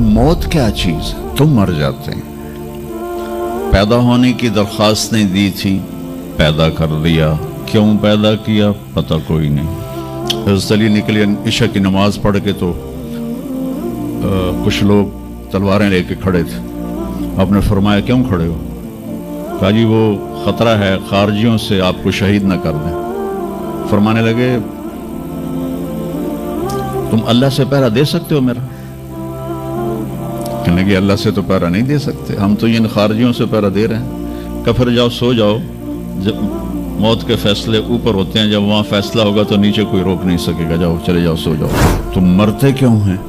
मौत क्या चीज़ है? तुम मर जाते हैं। पैदा होने की दरख्वास्त नहीं दी थी, पैदा कर दिया। क्यों पैदा किया पता कोई नहीं। हज़रत अली निकले इशा की नमाज पढ़ के तो कुछ लोग तलवारें लेके खड़े थे। आपने फरमाया क्यों खड़े हो? कहा जी वो ख़तरा है खारजियों से आपको शहीद न कर दें। फरमाने लगे तुम अल्लाह से पहरा दे सकते हो मेरा? कहने लगे अल्लाह से तो पहरा नहीं दे सकते, हम तो इन खारजियों से पहरा दे रहे हैं। कहा फिर जाओ सो जाओ, जब मौत के फैसले ऊपर होते हैं, जब वहाँ फैसला होगा तो नीचे कोई रोक नहीं सकेगा। जाओ चले जाओ सो जाओ। तुम मरते क्यों हैं?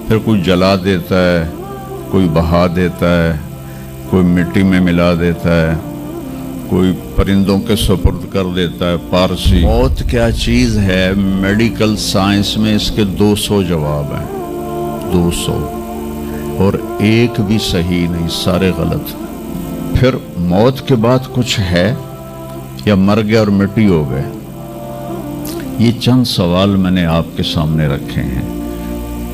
फिर कोई जला देता है, कोई बहा देता है, कोई मिट्टी में मिला देता है, कोई परिंदों के सुपुर्द कर देता है। पारसी मौत क्या चीज़ है, मेडिकल साइंस में इसके 200 जवाब हैं, 200, और एक भी सही नहीं, सारे गलत। फिर मौत के बाद कुछ है या मर गया और मिट्टी हो गए? ये चंद सवाल मैंने आपके सामने रखे हैं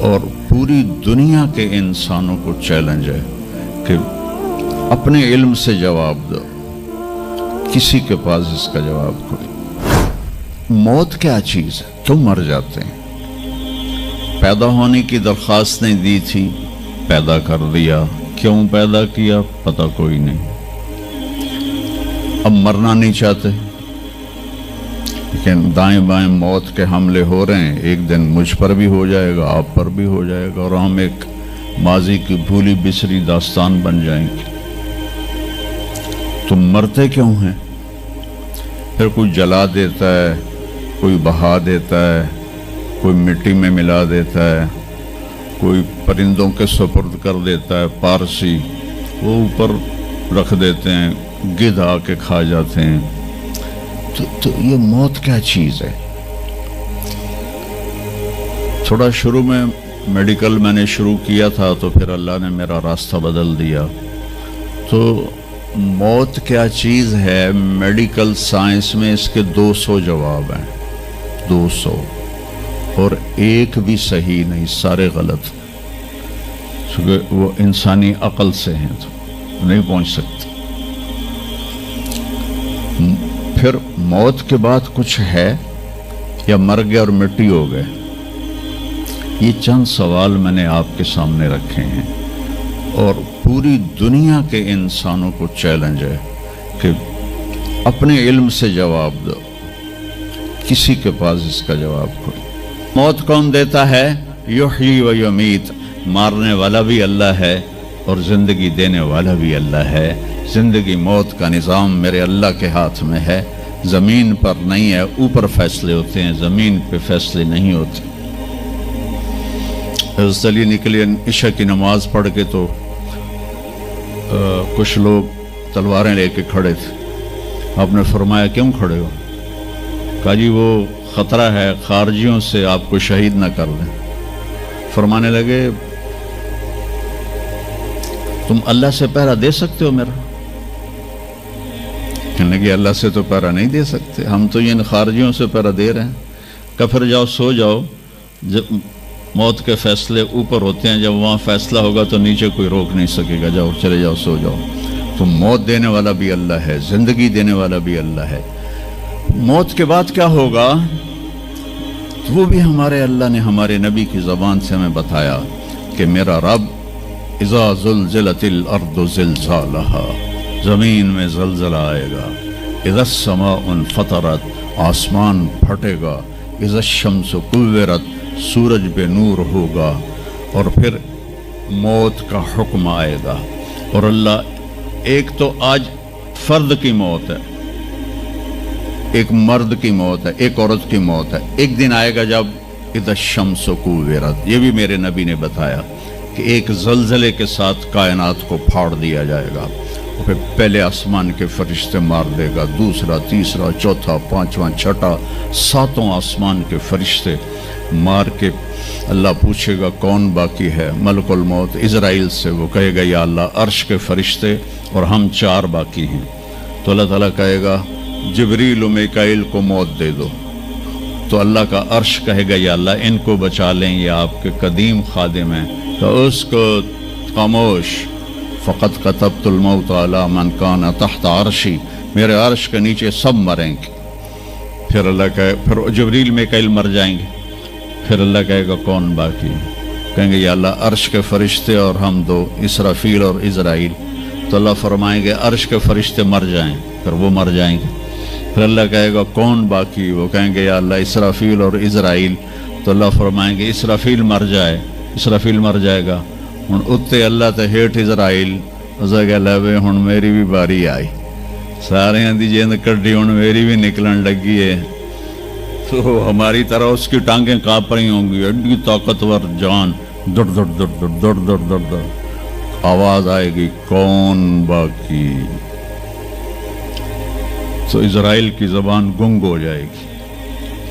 और पूरी दुनिया के इंसानों को चैलेंज है कि अपने इल्म से जवाब दो। किसी के पास इसका जवाब कोई। मौत क्या चीज़ है? तुम मर जाते हैं। पैदा होने की दरख्वास्त नहीं दी थी, पैदा कर दिया। क्यों पैदा किया पता कोई नहीं। अब मरना नहीं चाहते, लेकिन दाएं बाएं मौत के हमले हो रहे हैं। एक दिन मुझ पर भी हो जाएगा, आप पर भी हो जाएगा, और हम एक माजी की भूली बिसरी दास्तान बन जाएंगे। तुम मरते क्यों हैं? फिर कोई जला देता है, कोई बहा देता है, कोई मिट्टी में मिला देता है, कोई परिंदों के सुपुर्द कर देता है। पारसी वो ऊपर रख देते हैं, गिद्ध आके खा जाते हैं। तो ये मौत क्या चीज़ है? थोड़ा शुरू में मेडिकल मैंने शुरू किया था, तो फिर अल्लाह ने मेरा रास्ता बदल दिया। तो मौत क्या चीज़ है, मेडिकल साइंस में इसके 200 जवाब हैं, 200, और एक भी सही नहीं, सारे गलत। क्योंकि वो इंसानी अकल से हैं तो नहीं पहुंच सकते। फिर मौत के बाद कुछ है या मर गया और मिट्टी हो गए? ये चंद सवाल मैंने आपके सामने रखे हैं और पूरी दुनिया के इंसानों को चैलेंज है कि अपने इल्म से जवाब दो। किसी के पास इसका जवाब कोई। मौत कौन देता है? युहयी व युमीत। मारने वाला भी अल्लाह है और ज़िंदगी देने वाला भी अल्लाह है। ज़िंदगी मौत का निज़ाम मेरे अल्लाह के हाथ में है। ज़मीन पर नहीं है, ऊपर फैसले होते हैं, ज़मीन पे फैसले नहीं होते। हज़रत अली निकले इशा की नमाज पढ़ के तो कुछ लोग तलवारें लेके खड़े थे। आपने फरमाया क्यों खड़े हो? कहा जी वो ख़तरा है खारजियों से आपको शहीद न कर दें। फरमाने लगे तुम अल्लाह से पहरा दे सकते हो मेरा? कहने लगे अल्लाह से तो पहरा नहीं दे सकते, हम तो इन खारजियों से पहरा दे रहे हैं। कहा फिर जाओ सो जाओ, जब मौत के फैसले ऊपर होते हैं, जब वहाँ फैसला होगा तो नीचे कोई रोक नहीं सकेगा। जाओ चले जाओ सो जाओ। तो मौत देने वाला भी अल्लाह है, ज़िंदगी देने वाला भी अल्लाह है। मौत के बाद क्या होगा तो वो भी हमारे अल्लाह ने हमारे नबी की ज़बान से हमें बताया कि मेरा रब इज़ा ज़ुल्ज़िलतिल अर्दु ज़िलज़ालहा, ज़मीन में ज़लज़ला आएगा। इज़ा समाउन फ़तरत, आसमान फटेगा। इज़ा शम्सु कुव्विरत, सूरज पे नूर होगा। और फिर मौत का हुक्म आएगा। और अल्लाह एक तो आज फर्द की मौत है, एक मर्द की मौत है, एक औरत की मौत है। एक दिन आएगा जब इज़ा शम्सु कुव्विरत, ये भी मेरे नबी ने बताया कि एक ज़लज़ले के साथ कायनात को फाड़ दिया जाएगा। फिर पहले आसमान के फरिश्ते मार देगा, दूसरा, तीसरा, चौथा, पांचवा, छठा, सातों आसमान के फरिश्ते मार के अल्लाह पूछेगा कौन बाकी है? मलकुल मौत इज़राइल से वो कहेगा या अल्लाह अर्श के फरिश्ते और हम 4 बाकी हैं। तो अल्लाह ताला कहेगा जिब्रील व मीकाईल को मौत दे दो। تو اللہ کا عرش کہے گا یا اللہ ان کو بچا لیں، یہ آپ کے قدیم خادم ہیں، تو اس کو خاموش، فقط کتبت الموت علی من کان تحت عرشی، میرے عرش کے نیچے سب مریں گے۔ پھر اللہ کہے، پھر جبریل میکائیل مر جائیں گے، پھر اللہ کہے گا کون باقی؟ کہیں گے یا اللہ عرش کے فرشتے اور ہم دو، اسرافیل اور عزرائیل۔ تو اللہ فرمائیں گے عرش کے فرشتے مر جائیں، پھر وہ مر جائیں گے۔ پھر اللہ کہے گا کون باقی؟ وہ کہیں گے یا اللہ اسرافیل اور عزرائیل۔ تو اللہ فرمائیں گے اسرافیل مر جائے، اسرافیل مر جائے گا، ہن اتنے اللہ تے ہیٹھ عزرائیل، اسے کہ لے ہن میری بھی باری آئی، سارے دی جیند کڈی، ہن میری بھی نکلن لگی ہے۔ تو ہماری طرح اس کی ٹانگیں کانپ رہی ہوں گی، ایڈی طاقتور جان، دڑ دڑ دڑ دڑ دڑ دڑ دڑ دڑ، آواز آئے گی کون باقی؟ تو اسرائیل کی زبان گنگ ہو جائے گی،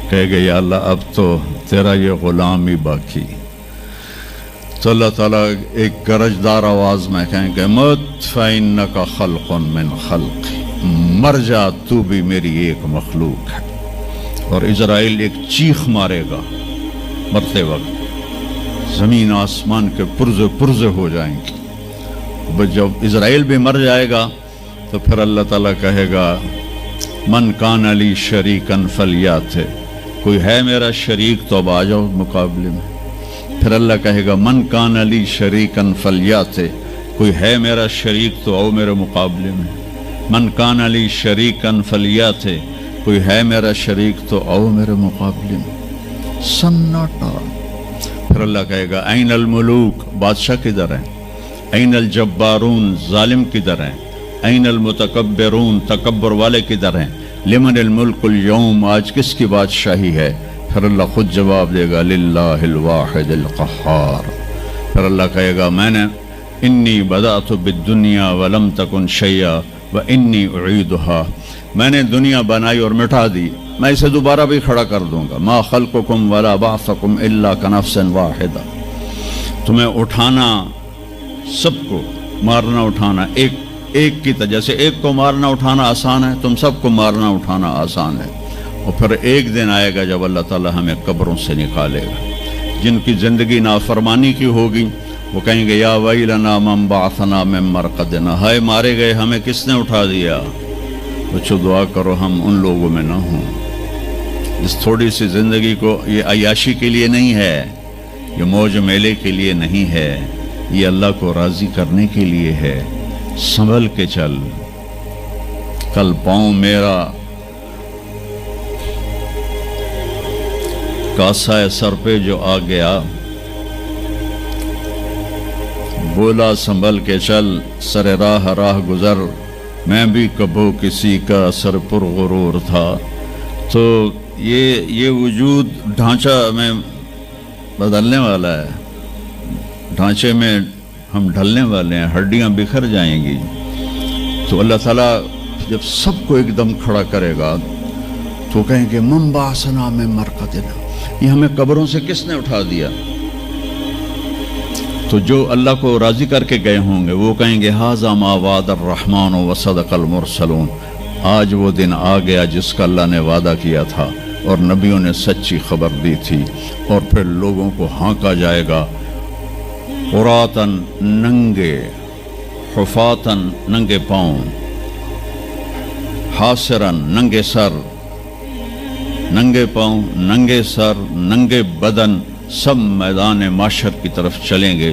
کہے گے یا اللہ اب تو تیرا یہ غلام ہی باقی۔ تو اللہ تعالیٰ ایک گرجدار آواز میں کہیں گے مت فإنک خلق من خلق، مر جا تو بھی میری ایک مخلوق ہے۔ اور اسرائیل ایک چیخ مارے گا مرتے وقت، زمین آسمان کے پرزے پرزے ہو جائیں گے۔ جب اسرائیل بھی مر جائے گا تو پھر اللہ تعالیٰ کہے گا من کان علی شریکن فلیات، کوئی ہے میرا شریک تو اب آ جاؤ مقابلے میں۔ پھر اللہ کہے گا من کان علی شریکن فلیات، کوئی ہے میرا شریک تو آؤ میرے مقابلے میں۔ من کان علی شریکن فلیات، کوئی ہے میرا شریک تو آؤ میرے مقابلے میں۔ سناٹا۔ پھر اللہ کہے گا این الملوک، بادشاہ کدھر ہیں؟ این الجبارون، ظالم کدھر ہیں؟ این المتکبرون، تکبر والے کدھر ہیں؟ لمن الملک اليوم، آج کس کی بادشاہی ہے؟ پھر اللہ خود جواب دے گا للہ الواحد القہار۔ پھر اللہ کہے گا میں نے انی بدأت بالدنیا ولم تکن شیئا وانی اعیدها، میں نے دنیا بنائی اور مٹا دی، میں اسے دوبارہ بھی کھڑا کر دوں گا۔ ما خلقکم ولا بعثکم الا کنفس واحدہ، تمہیں اٹھانا، سب کو مارنا اٹھانا ایک کی طرح، جیسے ایک کو مارنا اٹھانا آسان ہے، تم سب کو مارنا اٹھانا آسان ہے۔ اور پھر ایک دن آئے گا جب اللہ تعالیٰ ہمیں قبروں سے نکالے گا۔ جن کی زندگی نافرمانی کی ہوگی وہ کہیں گے یا ویلنا من بعثنا من مرقدنا، ہائے مارے گئے ہمیں کس نے اٹھا دیا؟ بچو دعا کرو ہم ان لوگوں میں نہ ہوں۔ اس تھوڑی سی زندگی کو یہ عیاشی کے لیے نہیں ہے، یہ موج میلے کے لیے نہیں ہے، یہ اللہ کو راضی کرنے کے لیے ہے۔ سنبھل کے چل، کل پاؤں میرا کاسا سر پہ جو آ گیا، بولا سنبھل کے چل سر راہ راہ گزر، میں بھی کبھو کسی کا سر پر غرور تھا۔ تو یہ وجود ڈھانچہ میں بدلنے والا ہے، ڈھانچے میں ہم ڈھلنے والے ہیں، ہڈیاں بکھر جائیں گی۔ تو اللہ تعالیٰ جب سب کو ایک دم کھڑا کرے گا تو کہیں گے من بعثنا من مرقدنا، یہ ہمیں قبروں سے کس نے اٹھا دیا؟ تو جو اللہ کو راضی کر کے گئے ہوں گے وہ کہیں گے ھذا ما وعد الرحمن وصدق المرسلون، آج وہ دن آ گیا جس کا اللہ نے وعدہ کیا تھا اور نبیوں نے سچی خبر دی تھی۔ اور پھر لوگوں کو ہانکا جائے گا، عراۃً ننگے، حفاۃً ننگے پاؤں، حاسراً ننگے سر، ننگے پاؤں، ننگے سر، ننگے بدن، سب میدان معاشر کی طرف چلیں گے۔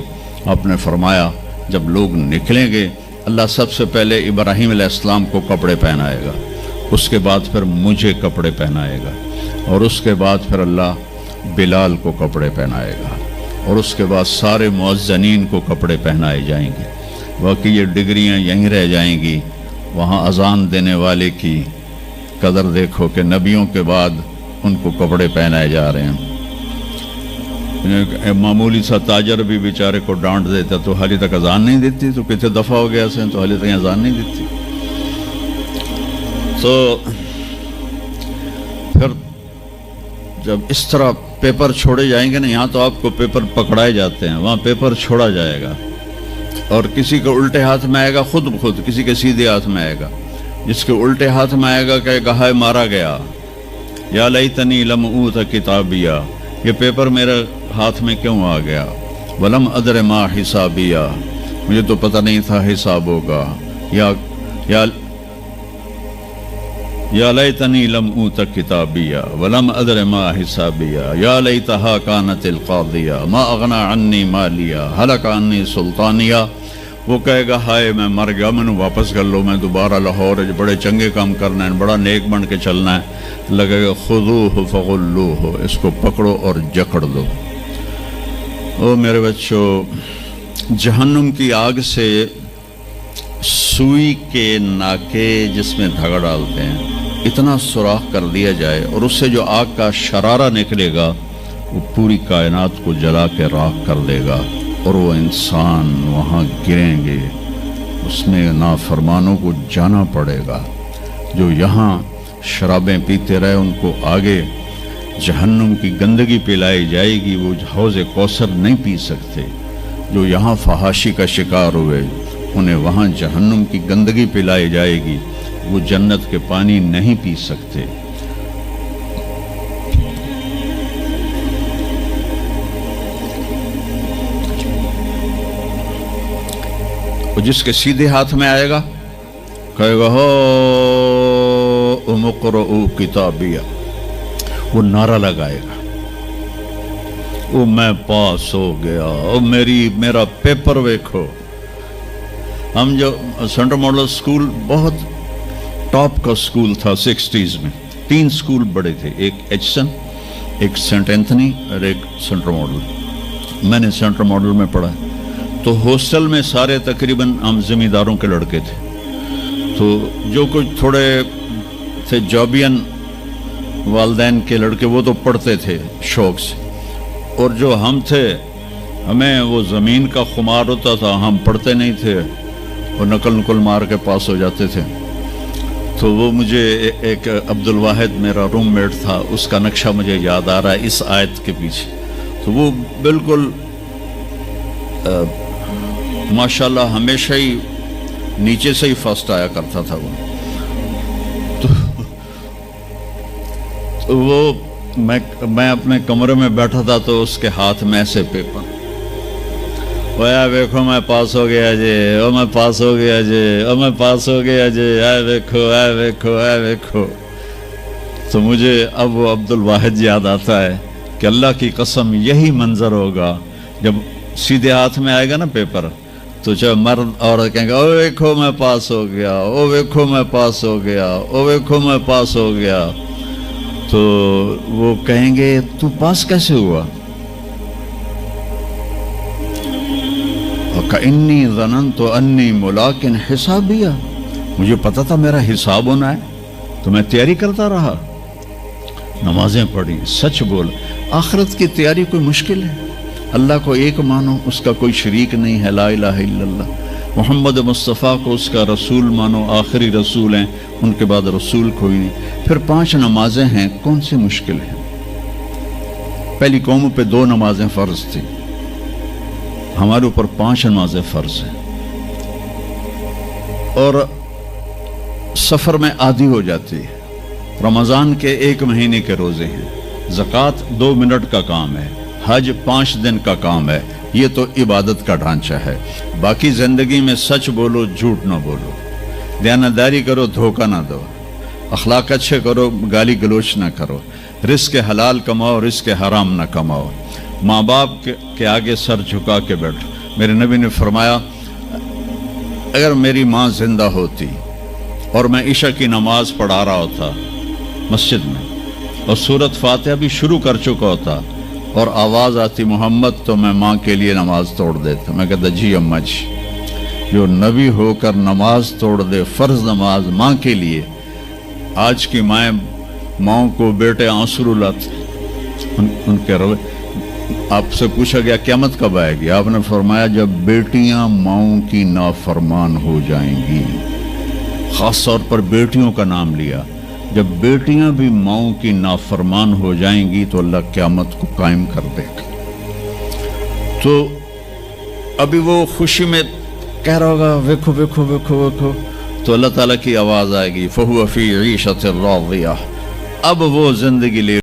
آپ نے فرمایا جب لوگ نکلیں گے اللہ سب سے پہلے ابراہیم علیہ السلام کو کپڑے پہنائے گا، اس کے بعد پھر مجھے کپڑے پہنائے گا، اور اس کے بعد پھر اللہ بلال کو کپڑے پہنائے گا، اور اس کے بعد سارے مؤذنین کو کپڑے پہنائے جائیں گے۔ باقی یہ ڈگریاں یہیں رہ جائیں گی۔ وہاں اذان دینے والے کی قدر دیکھو کہ نبیوں کے بعد ان کو کپڑے پہنائے جا رہے ہیں۔ معمولی سا تاجر بھی بیچارے کو ڈانٹ دیتا تو حالی تک اذان نہیں دیتی، تو کتنے دفعہ ہو گیا سے تو حالی تک اذان نہیں دیتی۔ تو پھر جب اس طرح پیپر چھوڑے جائیں گے نا، یہاں تو آپ کو پیپر پکڑائے جاتے ہیں، وہاں پیپر چھوڑا جائے گا، اور کسی کے الٹے ہاتھ میں آئے گا خود بخود، کسی کے سیدھے ہاتھ میں آئے گا۔ جس کے الٹے ہاتھ میں آئے گا کہے گا ہائے مارا گیا، या लैतनी लम ऊत किताबिया, ये पेपर मेरे हाथ में क्यों आ गया। वलम अदर मा हिसाबिया, मुझे तो पता नहीं था हिसाब होगा। या लैतनी लम ऊत किताबिया वलम अदर मा हिसाबिया, या लैतहा कानतिल कादिया मा अगना अन्नी मालिया हलका अन्नी सुल्तानिया। वो कहेगा हाय मैं मर गया, मैंने वापस कर लो, मैं दोबारा लाहौर बड़े चंगे काम करना है, बड़ा नेक बन के चलना है। लगेगा खुदूहु फगुल्लूहु, इसको पकड़ो और जकड़ दो। ओ मेरे बच्चों, जहन्नुम की आग से सुई के नाके जिसमें धागा डालते हैं, इतना सुराख कर दिया जाए और उससे जो आग का शरारा निकलेगा वो पूरी कायनात को जला के राख कर देगा और वो इंसान वहाँ गिरेंगे, उसमें नाफरमानों को जाना पड़ेगा। जो यहाँ शराबें पीते रहे उनको आगे जहन्नुम की गंदगी पिलाई जाएगी, वो हौज़ कौसर नहीं पी सकते। जो यहाँ फहाशी का शिकार हुए उन्हें वहाँ जहन्नुम की गंदगी पिलाई जाएगी, वो जन्नत के पानी नहीं पी सकते। वो जिसके सीधे हाथ में आएगा कहेगा हो मुक़रऊ किताबिया, वो नारा लगाएगा, वो मैं पास हो गया, ओ मेरा पेपर देखो। हम जो सेंट्रल मॉडल स्कूल बहुत टॉप का स्कूल था 60s में, 3 स्कूल बड़े थे, एक एचसन, एक सेंट एंथनी और एक सेंट्रल मॉडल। मैंने सेंट्रल मॉडल में पढ़ा, तो हॉस्टल में सारे तकरीबन हम ज़मींदारों के लड़के थे। तो जो कुछ थोड़े थे जॉबियन वालदैन के लड़के वो तो पढ़ते थे शौक से, और जो हम थे हमें वो ज़मीन का खुमार होता था, हम पढ़ते नहीं थे और नकल मार के पास हो जाते थे। तो वो मुझे एक अब्दुल वाहिद मेरा रूममेट था, उसका नक्शा मुझे याद आ रहा है इस आयत के पीछे। तो वो बिल्कुल माशाल्लाह हमेशा ही नीचे से ही फर्स्ट आया करता था वो। तो वो मैं अपने कमरे में बैठा था तो उसके हाथ में ऐसे पेपर, ओया देखो मैं पास हो गया जी, ओ मैं पास हो गया जी, ओ मैं पास हो गया जी, आए देखो आए देखो आए देखो। तो मुझे अब वो अब्दुल वाहिद याद आता है कि अल्लाह की कसम यही मंजर होगा जब सीधे हाथ में आएगा ना पेपर, तो चाहे मर्द औरत कहेंगे ओ देखो मैं पास हो गया, ओ देखो मैं पास हो गया, ओ देखो मैं पास हो गया। तो वो कहेंगे तू पास कैसे हुआ? इन्नी ज़ननतु अन्नी मुलाकिन हिसाबिया, मुझे पता था मेरा हिसाब होना है तो मैं तैयारी करता रहा, नमाजें पढ़ी, सच बोल। आखिरत की तैयारी कोई मुश्किल है? अल्लाह को एक मानो, उसका कोई शरीक नहीं है, ला इलाहा इल्लल्लाह। मोहम्मद मुस्तफ़ा को उसका रसूल मानो, आखिरी रसूल हैं, उनके बाद रसूल कोई नहीं। फिर 5 नमाजें हैं, कौन सी मुश्किल है? पहली कौमों पे 2 नमाजें फ़र्ज थी, हमारे ऊपर 5 नमाजें फ़र्ज हैं। और सफ़र में आधी हो जाती है। रमज़ान के 1 महीने के रोज़े हैं, ज़कात 2 मिनट का काम है, हज 5 दिन का काम है। ये तो इबादत का ढांचा है। बाकी ज़िंदगी में सच बोलो, झूठ ना बोलो, दयानतदारी करो, धोखा ना दो, अखलाक अच्छे करो, गाली गलोच ना करो, रिस्क हलाल कमाओ, रिस्क हराम ना कमाओ, माँ बाप के आगे सर झुका के बैठो। मेरे नबी ने फरमाया अगर मेरी माँ जिंदा होती और मैं ईशा की नमाज पढ़ा रहा होता मस्जिद में और सूरत फातिहा भी शुरू कर चुका होता और आवाज़ आती मोहम्मद, तो मैं माँ के लिए नमाज तोड़ देता। मैं कहता जी अम्मा जी, जो नबी होकर नमाज तोड़ दे, फ़र्ज़ नमाज माँ के लिए। आज की माँ को बेटे आंसू रुलाते उनके रवे। आपसे पूछा गया क़यामत कब आएगी? आपने फरमाया जब बेटियां माओं की नाफरमान हो जाएंगी। ख़ास तौर पर बेटियों का नाम लिया। जब बेटियां भी माओं की नाफरमान हो जाएंगी तो अल्लाह क़यामत को कायम कर देगा। तो अभी वो खुशी में कह रहा होगा देखो देखो देखो देखो, तो अल्लाह ताला की आवाज़ आएगी फ़हुव फ़ी ईशतिर राज़िया, اب وہ زندگی لے